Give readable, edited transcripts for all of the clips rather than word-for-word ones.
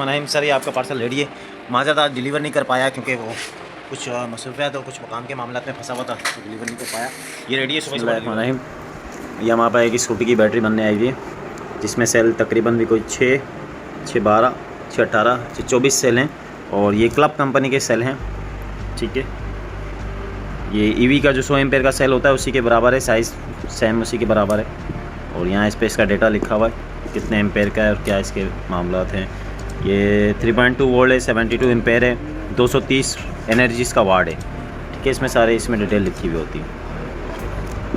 बिस्मिल्लाहिर्रहमानिर्रहीम। सर ये आपका पार्सल रेडी है। माजरत आज डिलीवर नहीं कर पाया क्योंकि वो कुछ मसरूफियात और कुछ काम के मामला में फंसा हुआ था, तो डिलीवर नहीं कर पाया। ये रेडी है। बिस्मिल्लाहिर्रहमानिर्रहीम। ये हमारे पास एक स्कूटी की बैटरी बनने आई हुई है, जिसमें सेल तकरीबन भी कोई 6, 12, 6, 18, 24 सेल हैं और ये क्लब कंपनी के सेल हैं। ठीक है, ये ईवी का जो 100 एम्पेयर का सेल होता है उसी के बराबर है, साइज़ सेम उसी के बराबर है। और यहाँ इस पर इसका डेटा लिखा हुआ है कितने एम्पेयर का है और क्या इसके मामलात हैं। ये 3.2 वोल्ट है, 72 एम्पेयर है, 230 एनर्जीज़ का वार्ड है। ठीक है, इसमें डिटेल लिखी हुई होती है।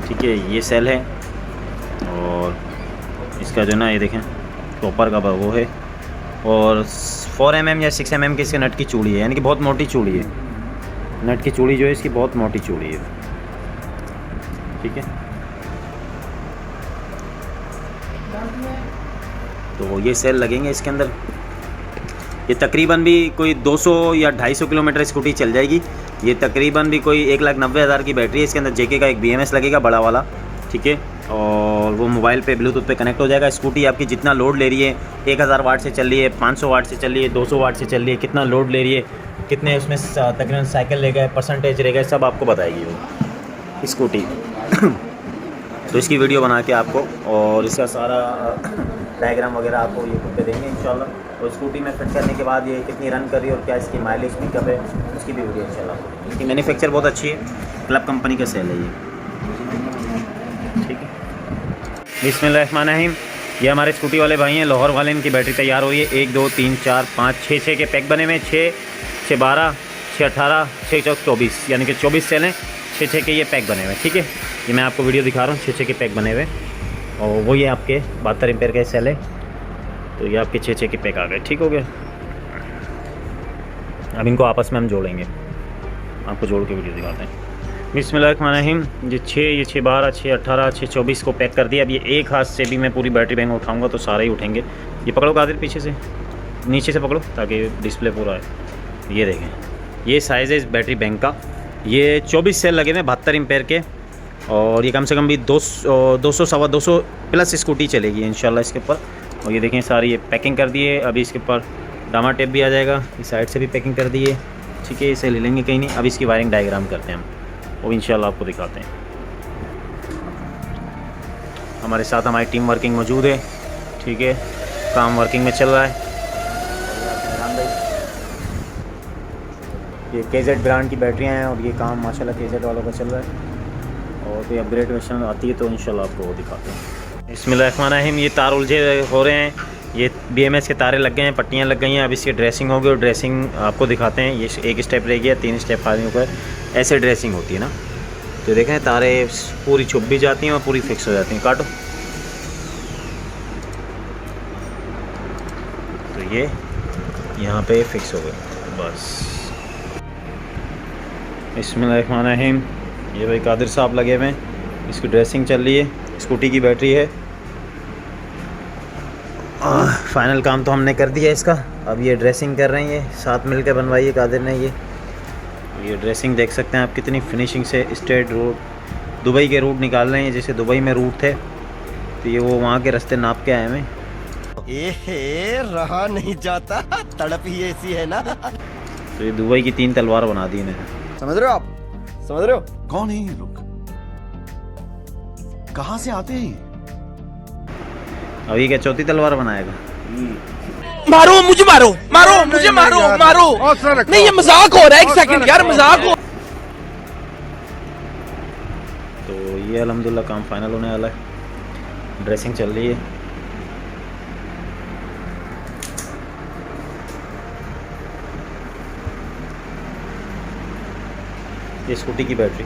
ठीक है, ये सेल है और इसका जो ना ये देखें टॉपर का वो है और 4 mm या 6 mm की इसके नट की चूड़ी है, यानी कि बहुत मोटी चूड़ी है। नट की चूड़ी जो है इसकी बहुत मोटी चूड़ी है। ठीक है, तो ये सेल लगेंगे इसके अंदर। ये तकरीबन भी कोई 200 या 250 किलोमीटर स्कूटी चल जाएगी। ये तकरीबन भी कोई 1,90,000 की बैटरी है। इसके अंदर जेके का एक BMS लगेगा बड़ा वाला। ठीक है, और वो मोबाइल पे ब्लूटूथ पे कनेक्ट हो जाएगा। स्कूटी आपकी जितना लोड ले रही है, 1000 वाट से चल रही है, 500 वाट से चल रही है, 200 वाट से चल रही है, कितना लोड ले रही है, कितने उसमें तकरीबन साइकिल ले गए, परसेंटेज रह गए, सब आपको बताएगी वो स्कूटी। तो इसकी वीडियो बना के आपको और इसका सारा डायग्राम वगैरह आपको यूट्यूब पे देंगे इंशाल्लाह। और स्कूटी में फिट करने के बाद ये कितनी रन कर रही है और क्या इसकी माइलेज पिकअप है, उसकी भी वीडियो इंशाल्लाह। इसकी मैन्युफैक्चर बहुत अच्छी है, क्लब कंपनी का सेल है ये। ठीक है, बिस्मिल्लाहिर्रहमानिर्रहीम। ये हमारे स्कूटी वाले भाई हैं, लाहौर वाले। इनकी बैटरी तैयार हो रही है। 1, 2, 3, 4, 5, 6 के पैक बने हुए हैं। 6, 6, 12, 6, 18, 6, 24, यानी कि 24 सेल हैं। 6 के ये पैक बने हुए हैं। ठीक है, ये मैं आपको वीडियो दिखा रहा हूँ। 6 के पैक बने हुए और वो ये आपके 72 एम्पेयर का सेल है। तो ये आपके 6 के पैक आ गए। ठीक हो गया। अब इनको आपस में हम जोड़ेंगे, आपको जोड़ के वीडियो दिखाते हैं। बिस्मिल्लाहिर्रहमानिर्रहीम। ये 6, 12, 6, 18, 6, 24 को पैक कर दिया। अब ये एक हाथ से भी मैं पूरी बैटरी बैंक उठाऊँगा तो सारे ही उठेंगे। ये पकड़ो कादिर, पीछे से नीचे से पकड़ो ताकि डिस्प्ले पूरा है। ये देखें, ये साइज़ है इस बैटरी बैंक का। ये 24 सेल लगे हुए 72 एम्पेयर के और ये कम से कम भी 200 सवा 200 प्लस स्कूटी चलेगी इंशाल्लाह इसके ऊपर। और ये देखें सारी ये पैकिंग कर दी है। अभी इसके ऊपर डामा टेप भी आ जाएगा। इस साइड से भी पैकिंग कर दी है। ठीक है, इसे ले लेंगे कहीं नहीं। अब इसकी वायरिंग डायग्राम करते हैं हम, वो इंशाल्लाह आपको दिखाते हैं। हमारे साथ हमारी टीम वर्किंग मौजूद है। ठीक है, काम वर्किंग में चल रहा है। ये KZ ब्रांड की बैटरियाँ हैं और ये काम माशाल्लाह KZ वालों का चल रहा है। और कोई अपग्रेड वर्जन आती है तो इंशाल्लाह आपको वो दिखाते हैं। बिस्मिल्लाहिर्रहमानिर्रहीम। ये तार उलझे हो रहे हैं। ये BMS के तारे लग गए हैं, पट्टियाँ लग गई हैं। अब इसकी ड्रेसिंग होगी और ड्रेसिंग आपको दिखाते हैं। ये एक स्टेप रह गया, 3 स्टेप फायरिंग पर ऐसे ड्रेसिंग होती है ना। तो देखें तारे पूरी छुप भी जाती हैं और पूरी फिक्स हो जाती हैं। काटो। तो ये यहाँ पे फिक्स हो गई बस। बिस्मिल्लाहिर्रहमानिर्रहीम। ये भाई कादिर साहब लगे हुए हैं, इसकी ड्रेसिंग चल रही है। स्कूटी की बैटरी है। फाइनल काम तो हमने कर दिया इसका। अब ये ड्रेसिंग कर रहे हैं, ये साथ मिलकर बनवाई है कादिर ने। ये ड्रेसिंग देख सकते हैं आप कितनी फिनिशिंग से। स्ट्रेट रूट दुबई के रूट निकाल रहे हैं, जैसे दुबई में रूट थे तो ये वो वहाँ के रास्ते नाप के आए हैं। रहा नहीं जाता, तड़प ही ऐसी है ना। तो ये दुबई की 3 तलवार बना दी इन्हें। समझ रहे हो आप? समझ रहे हो? कौन है ये लोग? कहां से आते हैं? अभी क्या 4थी तलवार बनाएगा? मारो मुझे, मारो मारो मुझे, मारो मारो। नहीं, ये मजाक हो रहा है। 1 सेकंड यार, मजाक हो। तो ये अल्हम्दुलिल्लाह काम फाइनल होने वाला है। ड्रेसिंग चल रही है। ये स्कूटी की बैटरी।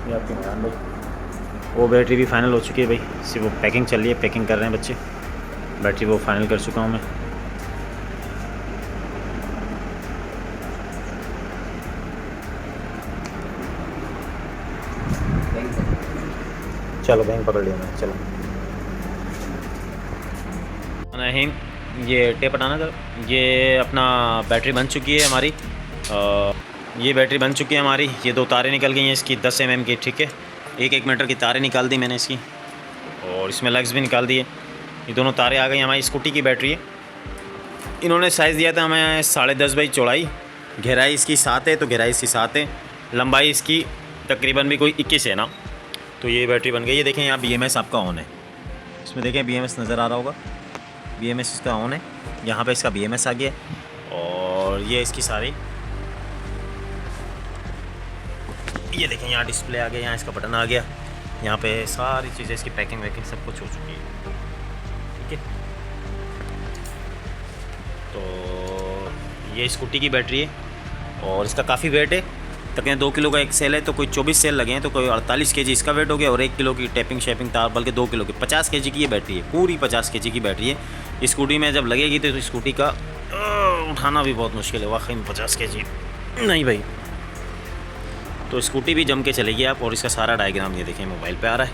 ये आपके इमरान भाई, वो बैटरी भी फाइनल हो चुकी है भाई। सिर्फ वो पैकिंग चल रही है, पैकिंग कर रहे हैं बच्चे। बैटरी वो फाइनल कर चुका हूँ मैं। चलो बैंक पकड़ लिया मैं, चलो। नहीं, ये टेप हटाना सर। ये अपना बैटरी बन चुकी है हमारी। ये बैटरी बन चुकी है हमारी। ये 2 तारें निकल गई हैं इसकी 10 mm की, ठीक है। 1 मीटर की तारें निकाल दी मैंने इसकी, और इसमें लग्स भी निकाल दिए। ये दोनों तारें आ गई। हमारी स्कूटी की बैटरी है। इन्होंने साइज़ दिया था हमें 10.5 बाई चौड़ाई, गहराई इसकी 7 है, तो गहराई इसकी 7 है, लंबाई इसकी तकरीबन भी कोई 21 है ना। तो ये बैटरी बन गई। ये देखें यहाँ BMS आपका ऑन है, इसमें देखें BMS नज़र आ रहा होगा, BMS इसका ऑन है। यहाँ पे इसका BMS आ गया, और ये इसकी सारी, ये देखें यहाँ डिस्प्ले आ गया, यहाँ इसका बटन आ गया, यहाँ पे सारी चीज़ें इसकी पैकिंग वैकिंग सब कुछ हो चुकी है, ठीक है। तो ये स्कूटी की बैटरी है, और इसका काफ़ी वेट है, तकरीबन 2 किलो का एक सेल है, तो कोई 24 सेल लगे हैं, तो कोई 48 kg इसका वेट हो गया, और 1 किलो की टैपिंग शेपिंग तार, बल्कि 2 किलो की 50 kg की ये बैटरी है, पूरी 50 kg की बैटरी है। स्कूटी में जब लगेगी तो स्कूटी का उठाना भी बहुत मुश्किल है, वाकई में 50 kg नहीं भाई। तो स्कूटी भी जम के चलेगी आप। और इसका सारा डायग्राम ये देखें मोबाइल पे आ रहा है,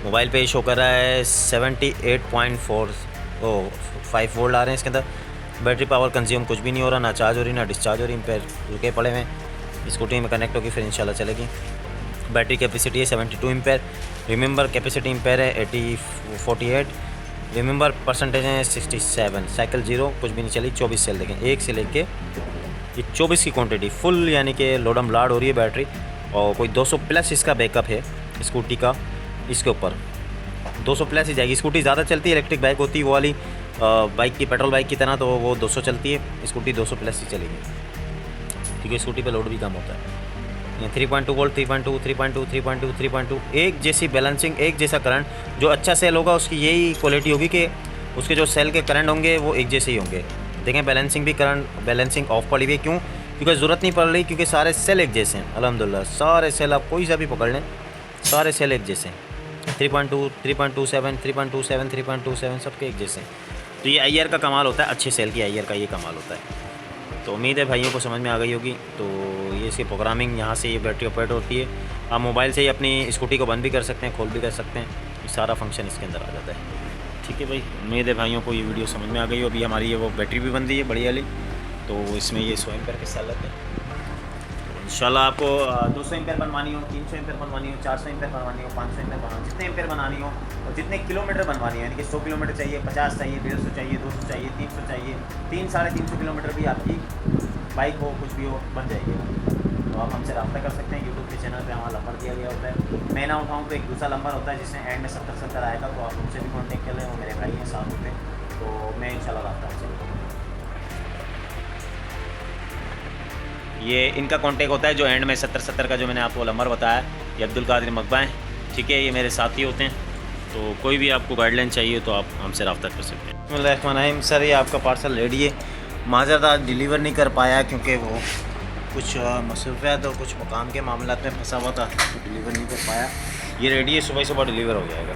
मोबाइल पे शो कर रहा है 78.5 वोल्ट आ रहे हैं इसके अंदर। बैटरी पावर कंज्यूम कुछ भी नहीं हो रहा, ना चार्ज हो रही ना डिस्चार्ज हो रही, पैर रुके पड़े हुए। स्कूटी में कनेक्ट होगी फिर इंशाल्लाह चलेगी। बैटरी कैपेसिटी है 72 एम्पेयर। रिमेंबर कैपेसिटी एम्पेयर है 48। रिमेंबर परसेंटेज है 67। साइकिल 0 कुछ भी नहीं चली। 24 सेल देखें, 1 से लेके ये 24 की क्वांटिटी फुल, यानी कि लोडम लाड हो रही है बैटरी। और कोई 200 प्लस इसका बैकअप है स्कूटी का, इसके ऊपर 200 प्लस ही जाएगी। स्कूटी ज़्यादा चलती है, इलेक्ट्रिक बाइक होती है वो वाली बाइक की, पेट्रोल बाइक की तरह, तो वो 200 चलती है, स्कूटी 200 प्लस ही चलेगी, क्योंकि स्कूटी पे लोड भी कम होता है। ये 3.2 वोल्ट, 3.2, 3.2, 3.2, 3.2, एक जैसी बैलेंसिंग, एक जैसा करंट। जो अच्छा सेल होगा उसकी यही क्वालिटी होगी कि उसके जो सेल के करंट होंगे वो एक जैसे ही होंगे। देखें बैलेंसिंग भी, करंट बैलेंसिंग ऑफ पड़ी हुई है, क्यों? क्योंकि ज़रूरत नहीं पड़ रही, क्योंकि सारे सेल एक जैसे हैं अल्हम्दुलिल्लाह। सारे सेल आप कोई सा भी पकड़ लें, सारे सेल एक जैसे हैं। 3.2, 3.27, 3.27, 3.27 सबके एक जैसे हैं। तो ये IR का कमाल होता है, अच्छे सेल की IR का ये कमाल होता है। तो उम्मीद है भाइयों को समझ में आ गई होगी। तो ये इसकी प्रोग्रामिंग, यहाँ से ये बैटरी ऑपरेट होती है। आप मोबाइल से ही अपनी स्कूटी को बंद भी कर सकते हैं, खोल भी कर सकते हैं, ये सारा फंक्शन इसके अंदर आ जाता है, ठीक है भाई। उम्मीद है भाइयों को ये वीडियो समझ में आ गई हो। अभी हमारी ये वो बैटरी भी बन रही है बड़ी वाली, तो इसमें ये 100 एम्पेयर के सेल लगते हैं। इंशाल्लाह आपको 200 एम्पेयर बनवानी हो, 300 एम्पेयर बनवानी हो, 400 एम्पेयर बनवानी हो, 500 एम्पेयर बनवानी हो, जितने एम्पेयर बनानी हो और जितने किलोमीटर बनवानी हो, यानी कि 100 किलोमीटर चाहिए, 50 चाहिए, 150 चाहिए, 200 चाहिए, 300 चाहिए, 300-350 किलोमीटर भी आपकी बाइक हो, कुछ भी हो, बन जाएगी। तो आप हमसे रब्ता कर सकते हैं। यूट्यूब के चैनल पे हमारा नंबर दिया गया होता है। मैं ना उठाऊँ तो एक दूसरा नंबर होता है जिसमें एंड में 70 आएगा, तो आप उनसे भी कॉन्टेक्ट कर लें। वो मेरे भाई हैं साथ होते, तो मैं इंशाल्लाह रब्ता आपसे। ये इनका कॉन्टेक्ट होता है जो एंड में 70 का जो मैंने आपको नंबर बताया, ये अब्दुल कादिर मकबा हैं, ठीक है। ये मेरे साथी होते हैं। तो कोई भी आपको गाइडलाइन चाहिए तो आप हमसे रब्ता कर सकते हैं। बिस्मिल्लाहिर्रहमानिर्रहीम। सर ये आपका पार्सल रेडी है, माज़रत आज डिलीवर नहीं कर पाया क्योंकि वो कुछ मसरूफियात और कुछ मकाम के मामलात में फंसा हुआ था, तो डिलीवर नहीं कर पाया। ये रेडी है, सुबह डिलीवर हो जाएगा।